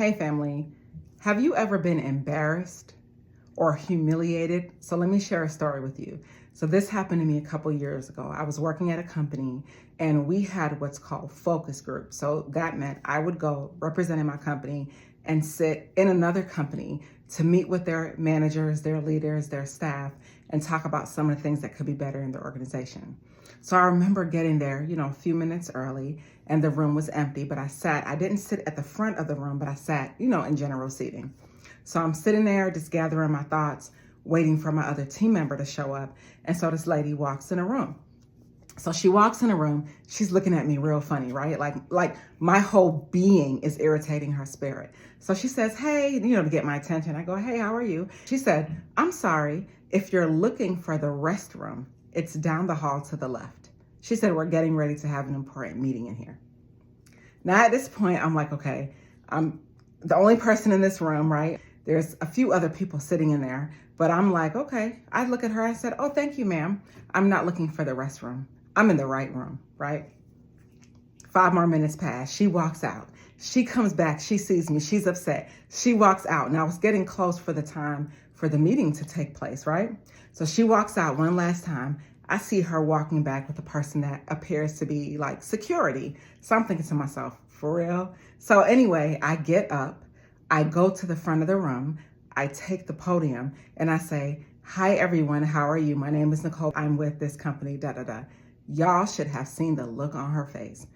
Hey family, have you ever been embarrassed or humiliated? So let me share a story with you. So this happened to me a couple years ago. I was working at a company and we had what's called focus group. So that meant I would go representing my company and sit in another company to meet with their managers, their leaders, their staff, and talk about some of the things that could be better in the organization. So I remember getting there, a few minutes early, and the room was empty, but I didn't sit at the front of the room, but I sat, in general seating. So I'm sitting there just gathering my thoughts, waiting for my other team member to show up. And so this lady walks in the room. So she walks in the room, she's looking at me real funny, right? Like my whole being is irritating her spirit. So she says, hey, to get my attention. I go, hey, how are you? She said, I'm sorry, if you're looking for the restroom, it's down the hall to the left. She said, we're getting ready to have an important meeting in here. Now at this point, I'm like, okay, I'm the only person in this room, right? There's a few other people sitting in there, but I'm like, okay. I look at her, I said, oh, thank you, ma'am. I'm not looking for the restroom. I'm in the right room, right? 5 more minutes pass. She walks out. She comes back. She sees me. She's upset. She walks out. Now it's getting close for the time for the meeting to take place, right? So she walks out one last time. I see her walking back with a person that appears to be like security. So I'm thinking to myself, for real? So anyway, I get up. I go to the front of the room. I take the podium and I say, hi, everyone. How are you? My name is Nicole. I'm with this company, da-da-da. Y'all should have seen the look on her face.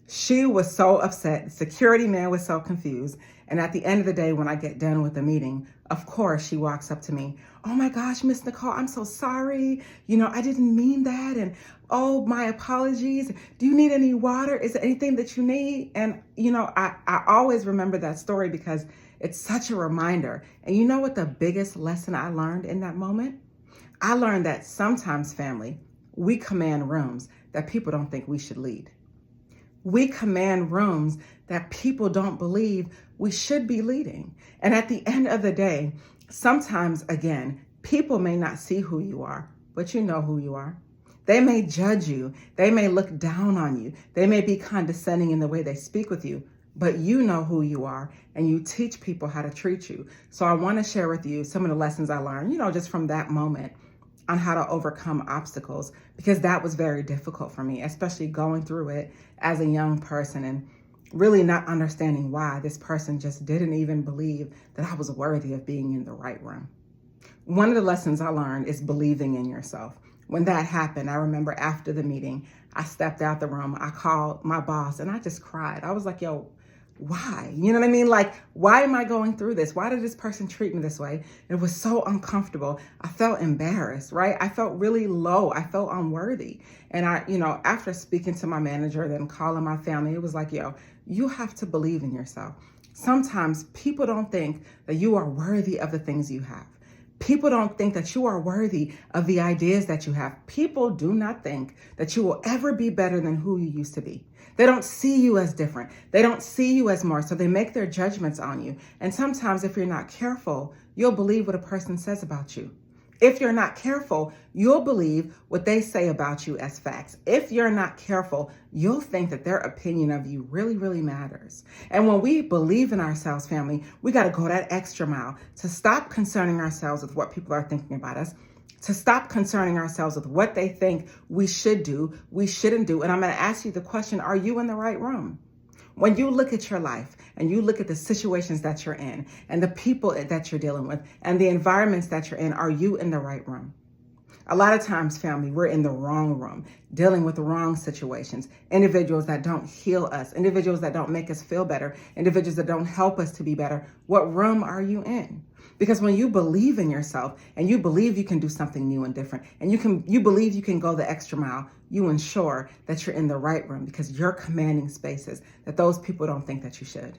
She was so upset. The security man was so confused. And at the end of the day, when I get done with the meeting, of course, she walks up to me. Oh my gosh, Miss Nicole, I'm so sorry. I didn't mean that. And oh, my apologies. Do you need any water? Is there anything that you need? And, I always remember that story because it's such a reminder. And you know what the biggest lesson I learned in that moment? I learned that sometimes, family, we command rooms that people don't think we should lead. We command rooms that people don't believe we should be leading. And at the end of the day, sometimes, again, people may not see who you are, but you know who you are. They may judge you. They may look down on you. They may be condescending in the way they speak with you, but you know who you are and you teach people how to treat you. So I want to share with you some of the lessons I learned, just from that moment on how to overcome obstacles, because that was very difficult for me, especially going through it as a young person and really not understanding why this person just didn't even believe that I was worthy of being in the right room. One of the lessons I learned is believing in yourself. When that happened, I remember after the meeting, I stepped out the room, I called my boss and I just cried. I was like, yo, why? You know what I mean? Like, why am I going through this? Why did this person treat me this way? It was so uncomfortable. I felt embarrassed, right? I felt really low. I felt unworthy. And after speaking to my manager, then calling my family, it was like, yo, you have to believe in yourself. Sometimes people don't think that you are worthy of the things you have. People don't think that you are worthy of the ideas that you have. People do not think that you will ever be better than who you used to be. They don't see you as different. They don't see you as more. So they make their judgments on you. And sometimes if you're not careful, you'll believe what a person says about you. If you're not careful, you'll believe what they say about you as facts. If you're not careful, you'll think that their opinion of you really, really matters. And when we believe in ourselves, family, we got to go that extra mile to stop concerning ourselves with what people are thinking about us, to stop concerning ourselves with what they think we should do, we shouldn't do. And I'm going to ask you the question, are you in the right room? When you look at your life and you look at the situations that you're in and the people that you're dealing with and the environments that you're in, are you in the right room? A lot of times, family, we're in the wrong room, dealing with the wrong situations, individuals that don't heal us, individuals that don't make us feel better, individuals that don't help us to be better. What room are you in? Because when you believe in yourself and you believe you can do something new and different, and you believe you can go the extra mile, you ensure that you're in the right room because you're commanding spaces that those people don't think that you should.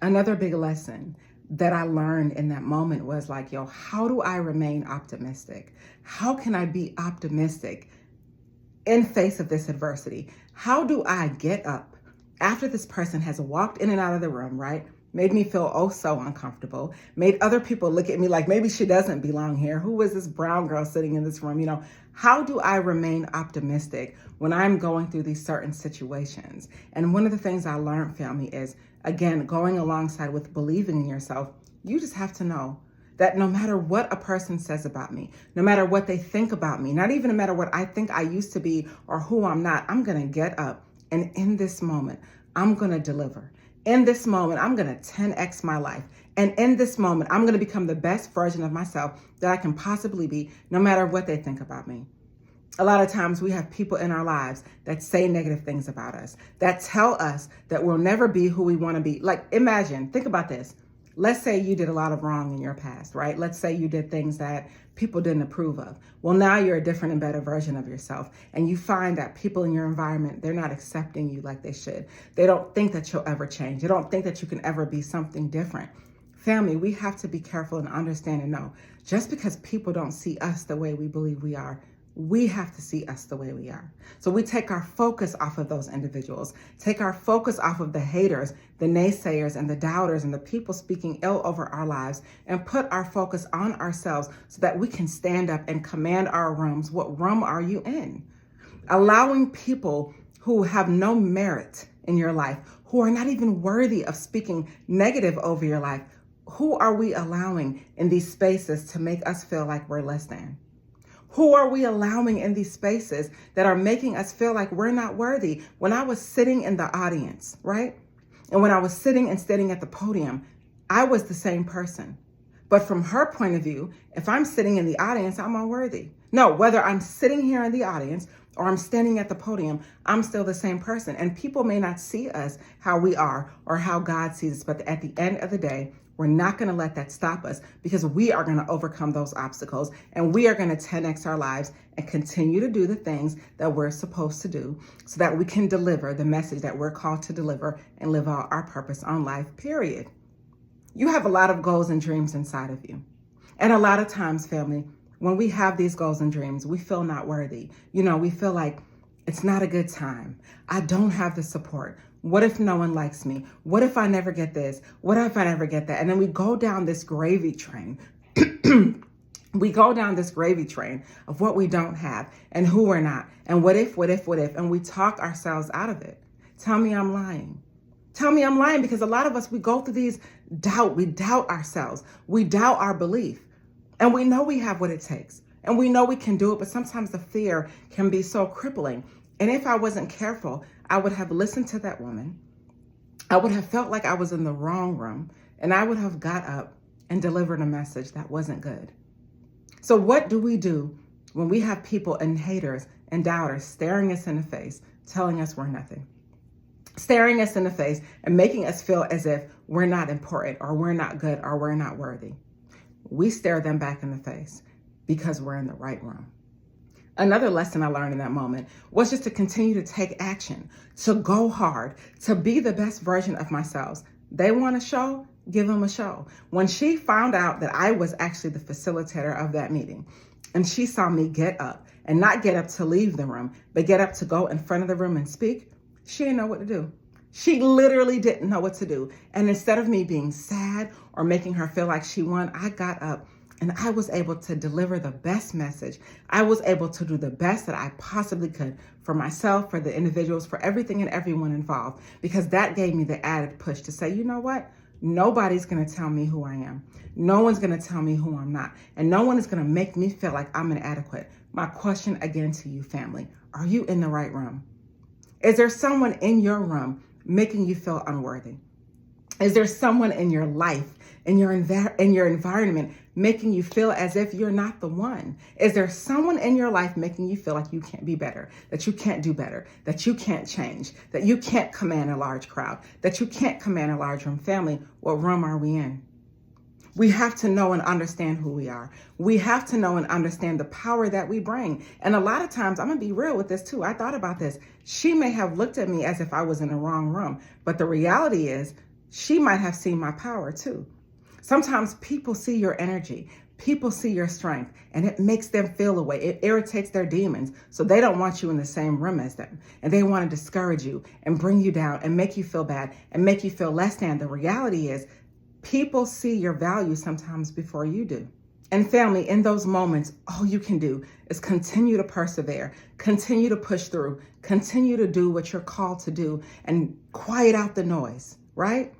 Another big lesson that I learned in that moment was like, yo, how do I remain optimistic? How can I be optimistic in face of this adversity? How do I get up after this person has walked in and out of the room, right? Made me feel oh so uncomfortable, made other people look at me like maybe she doesn't belong here. Who is this brown girl sitting in this room? How do I remain optimistic when I'm going through these certain situations? And one of the things I learned, family, is again, going alongside with believing in yourself, you just have to know that no matter what a person says about me, no matter what they think about me, not even no matter what I think I used to be or who I'm not, I'm going to get up. And in this moment, I'm going to deliver. In this moment, I'm going to 10x my life. And in this moment, I'm going to become the best version of myself that I can possibly be, no matter what they think about me. A lot of times we have people in our lives that say negative things about us, that tell us that we'll never be who we want to be. Like, imagine, think about this. Let's say you did a lot of wrong in your past, right? Let's say you did things that people didn't approve of. Well, now you're a different and better version of yourself. And you find that people in your environment, they're not accepting you like they should. They don't think that you'll ever change. They don't think that you can ever be something different. Family, we have to be careful and understand and know, just because people don't see us the way we believe we are, we have to see us the way we are. So we take our focus off of those individuals, take our focus off of the haters, the naysayers, and the doubters, and the people speaking ill over our lives, and put our focus on ourselves so that we can stand up and command our rooms. What room are you in? Allowing people who have no merit in your life, who are not even worthy of speaking negative over your life, who are we allowing in these spaces to make us feel like we're less than? Who are we allowing in these spaces that are making us feel like we're not worthy? When I was sitting in the audience, right? And when I was sitting and standing at the podium, I was the same person. But from her point of view, if I'm sitting in the audience, I'm unworthy. No, whether I'm sitting here in the audience or I'm standing at the podium, I'm still the same person. And people may not see us how we are or how God sees us. But at the end of the day, we're not going to let that stop us, because we are going to overcome those obstacles, and we are going to 10x our lives and continue to do the things that we're supposed to do so that we can deliver the message that we're called to deliver and live out our purpose on life, period. You have a lot of goals and dreams inside of you. And a lot of times, family, when we have these goals and dreams, we feel not worthy. We feel like it's not a good time. I don't have the support. What if no one likes me? What if I never get this? What if I never get that? And then we go down this gravy train. We go down this gravy train of what we don't have and who we're not. And what if, and we talk ourselves out of it. Tell me I'm lying. Tell me I'm lying, because a lot of us, we go through these we doubt ourselves. We doubt our belief. And we know we have what it takes. And we know we can do it, but sometimes the fear can be so crippling. And if I wasn't careful, I would have listened to that woman. I would have felt like I was in the wrong room, and I would have got up and delivered a message that wasn't good. So what do we do when we have people and haters and doubters staring us in the face, telling us we're nothing, staring us in the face and making us feel as if we're not important or we're not good or we're not worthy? We stare them back in the face because we're in the right room. Another lesson I learned in that moment was just to continue to take action, to go hard, to be the best version of myself. They want a show, give them a show. When she found out that I was actually the facilitator of that meeting, and she saw me get up, and not get up to leave the room, but get up to go in front of the room and speak, she didn't know what to do. She literally didn't know what to do. And instead of me being sad or making her feel like she won, I got up and I was able to deliver the best message. I was able to do the best that I possibly could for myself, for the individuals, for everything and everyone involved, because that gave me the added push to say, you know what? Nobody's going to tell me who I am. No one's going to tell me who I'm not. And no one is going to make me feel like I'm inadequate. My question again to you, family, are you in the right room? Is there someone in your room making you feel unworthy? Is there someone in your life, in your environment, making you feel as if you're not the one? Is there someone in your life making you feel like you can't be better, that you can't do better, that you can't change, that you can't command a large crowd, that you can't command a large room? Family, what room are we in? We have to know and understand who we are. We have to know and understand the power that we bring. And a lot of times, I'm going to be real with this too. I thought about this. She may have looked at me as if I was in the wrong room, but the reality is she might have seen my power too. Sometimes people see your energy, people see your strength, and it makes them feel away. It irritates their demons. So they don't want you in the same room as them. And they want to discourage you and bring you down and make you feel bad and make you feel less than. The reality is people see your value sometimes before you do. And family, in those moments, all you can do is continue to persevere, continue to push through, continue to do what you're called to do, and quiet out the noise. right?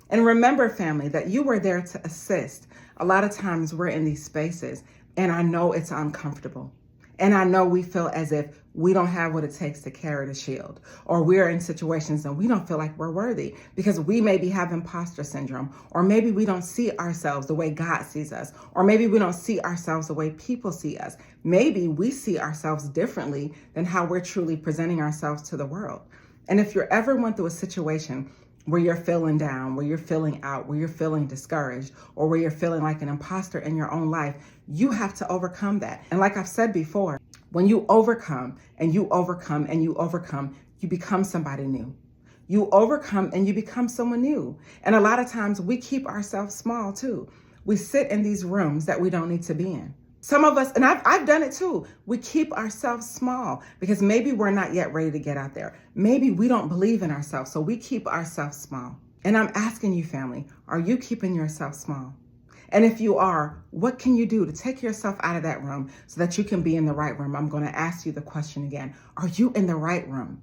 And remember, family, that you were there to assist. A lot of times we're in these spaces and I know it's uncomfortable. And I know we feel as if we don't have what it takes to carry the shield, or we're in situations and we don't feel like we're worthy because we maybe have imposter syndrome, or maybe we don't see ourselves the way God sees us, or maybe we don't see ourselves the way people see us. Maybe we see ourselves differently than how we're truly presenting ourselves to the world. And if you're ever went through a situation where you're feeling down, where you're feeling out, where you're feeling discouraged, or where you're feeling like an imposter in your own life, you have to overcome that. And like I've said before, when you overcome and you overcome and you overcome, you become somebody new. You overcome and you become someone new. And a lot of times we keep ourselves small too. We sit in these rooms that we don't need to be in. Some of us, and I've done it too, we keep ourselves small because maybe we're not yet ready to get out there. Maybe we don't believe in ourselves, so we keep ourselves small. And I'm asking you, family, are you keeping yourself small? And if you are, what can you do to take yourself out of that room so that you can be in the right room? I'm going to ask you the question again. Are you in the right room?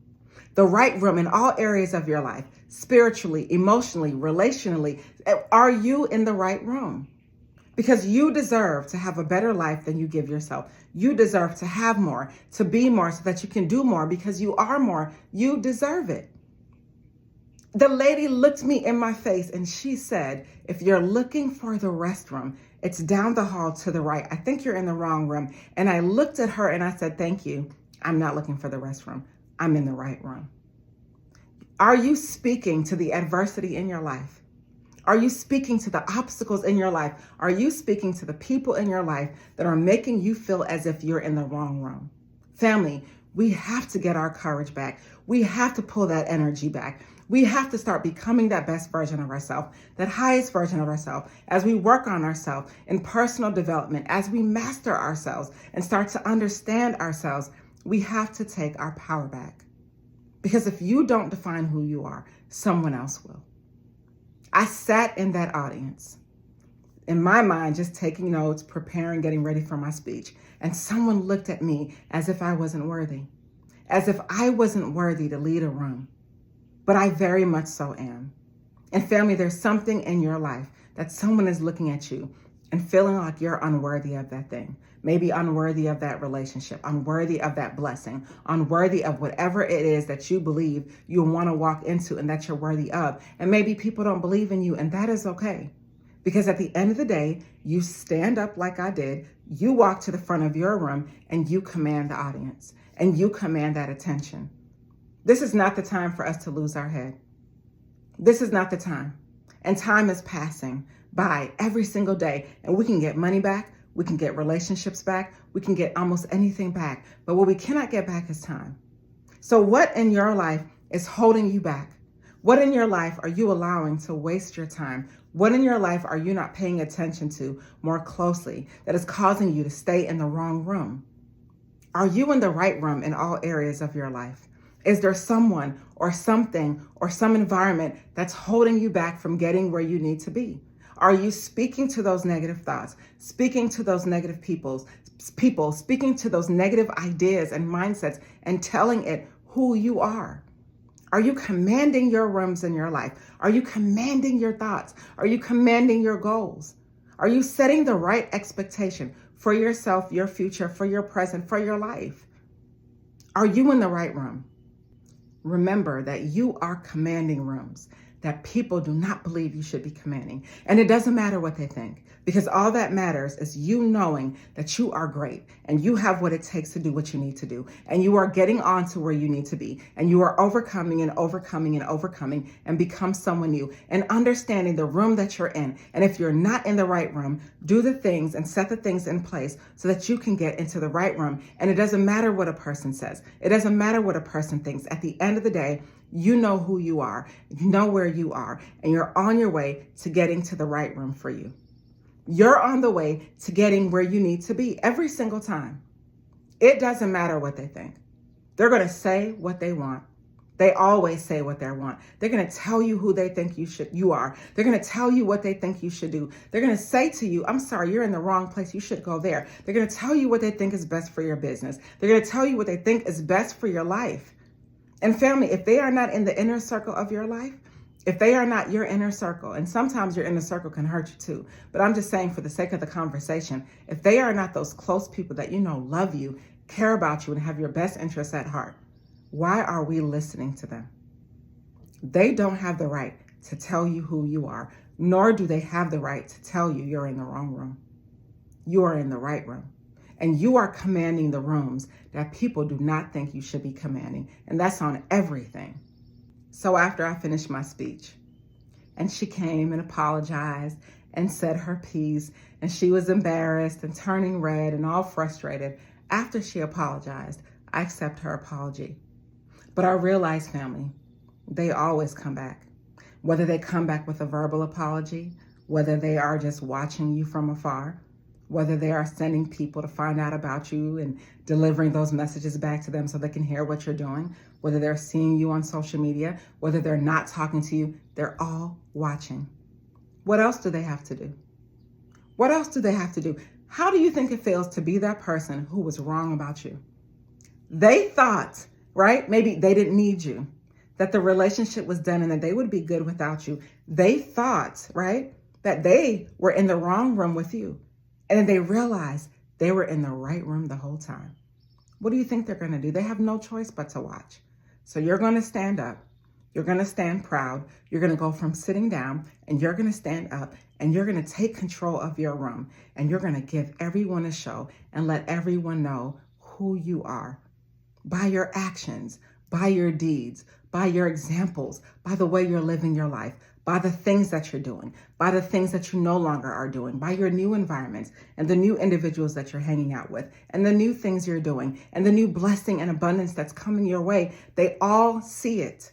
The right room in all areas of your life, spiritually, emotionally, relationally. Are you in the right room? Because you deserve to have a better life than you give yourself. You deserve to have more, to be more so that you can do more because you are more. You deserve it. The lady looked me in my face and she said, if you're looking for the restroom, it's down the hall to the right. I think you're in the wrong room. And I looked at her and I said, thank you. I'm not looking for the restroom. I'm in the right room. Are you speaking to the adversity in your life? Are you speaking to the obstacles in your life? Are you speaking to the people in your life that are making you feel as if you're in the wrong room? Family, we have to get our courage back. We have to pull that energy back. We have to start becoming that best version of ourselves, that highest version of ourselves, as we work on ourselves in personal development, as we master ourselves and start to understand ourselves. We have to take our power back. Because if you don't define who you are, someone else will. I sat in that audience, in my mind, just taking notes, preparing, getting ready for my speech. And someone looked at me as if I wasn't worthy, as if I wasn't worthy to lead a room. But I very much so am. And family, there's something in your life that someone is looking at you and feeling like you're unworthy of that thing. Maybe unworthy of that relationship, unworthy of that blessing, unworthy of whatever it is that you believe you want to walk into and that you're worthy of. And maybe people don't believe in you, and that is okay. Because at the end of the day, you stand up like I did, you walk to the front of your room, and you command the audience, and you command that attention. This is not the time for us to lose our head. This is not the time. And time is passing by every single day, and we can get money back. We can get relationships back. We can get almost anything back. But what we cannot get back is time. So what in your life is holding you back? What in your life are you allowing to waste your time? What in your life are you not paying attention to more closely that is causing you to stay in the wrong room? Are you in the right room in all areas of your life? Is there someone or something or some environment that's holding you back from getting where you need to be? Are you speaking to those negative thoughts, speaking to those negative people, speaking to those negative ideas and mindsets and telling it who you are? Are you commanding your rooms in your life? Are you commanding your thoughts? Are you commanding your goals? Are you setting the right expectation for yourself, your future, for your present, for your life? Are you in the right room? Remember that you are commanding rooms that people do not believe you should be commanding. And it doesn't matter what they think, because all that matters is you knowing that you are great and you have what it takes to do what you need to do. And you are getting on to where you need to be. And you are overcoming and overcoming and overcoming and become someone new and understanding the room that you're in. And if you're not in the right room, do the things and set the things in place so that you can get into the right room. And it doesn't matter what a person says. It doesn't matter what a person thinks. At the end of the day, you know who you are, you know where you are, and you're on your way to getting to the right room for you. You're on the way to getting where you need to be every single time. It doesn't matter what they think. They're going to say what they want. They always say what they want. They're going to tell you who they think you are. They're going to tell you what they think you should do. They're going to say to you, I'm sorry, you're in the wrong place. You should go there. They're going to tell you what they think is best for your business. They're going to tell you what they think is best for your life. And family, if they are not in the inner circle of your life, If they are not your inner circle, and sometimes your inner circle can hurt you too, but I'm just saying for the sake of the conversation, if they are not those close people that you know love you, care about you, and have your best interests at heart, why are we listening to them? They don't have the right to tell you who you are, nor do they have the right to tell you you're in the wrong room. You are in the right room. And you are commanding the rooms that people do not think you should be commanding. And that's on everything. So after I finished my speech, and she came and apologized and said her piece, and she was embarrassed and turning red and all frustrated. After she apologized, I accept her apology. But I realized, family, they always come back. Whether they come back with a verbal apology, whether they are just watching you from afar, whether they are sending people to find out about you and delivering those messages back to them so they can hear what you're doing, whether they're seeing you on social media, whether they're not talking to you, they're all watching. What else do they have to do? What else do they have to do? How do you think it feels to be that person who was wrong about you? They thought, right? Maybe they didn't need you, that the relationship was done and that they would be good without you. They thought, right, that they were in the wrong room with you. And then they realized they were in the right room the whole time. What do you think they're going to do? They have no choice but to watch. So you're going to stand up. You're going to stand proud. You're going to go from sitting down and you're going to stand up and you're going to take control of your room and you're going to give everyone a show and let everyone know who you are by your actions, by your deeds, by your examples, by the way you're living your life, by the things that you're doing, by the things that you no longer are doing, by your new environments and the new individuals that you're hanging out with and the new things you're doing and the new blessing and abundance that's coming your way. They all see it.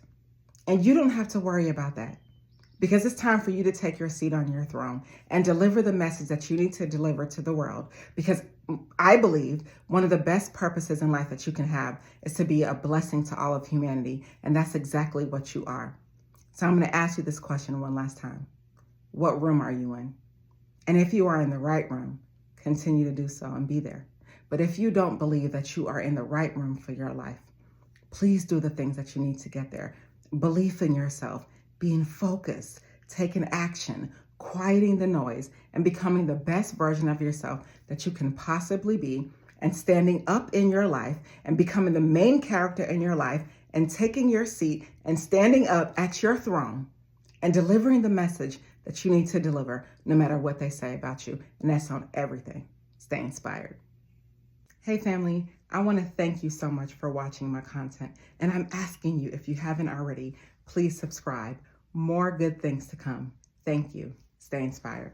And you don't have to worry about that because it's time for you to take your seat on your throne and deliver the message that you need to deliver to the world. Because I believe one of the best purposes in life that you can have is to be a blessing to all of humanity. And that's exactly what you are. So I'm going to ask you this question one last time. What room are you in? And if you are in the right room, continue to do so and be there. But if you don't believe that you are in the right room for your life, please do the things that you need to get there. Belief in yourself, being focused, taking action, quieting the noise, and becoming the best version of yourself that you can possibly be, and standing up in your life and becoming the main character in your life and taking your seat and standing up at your throne and delivering the message that you need to deliver no matter what they say about you. And that's on everything. Stay inspired. Hey family, I want to thank you so much for watching my content. And I'm asking you, if you haven't already, please subscribe. More good things to come. Thank you. Stay inspired.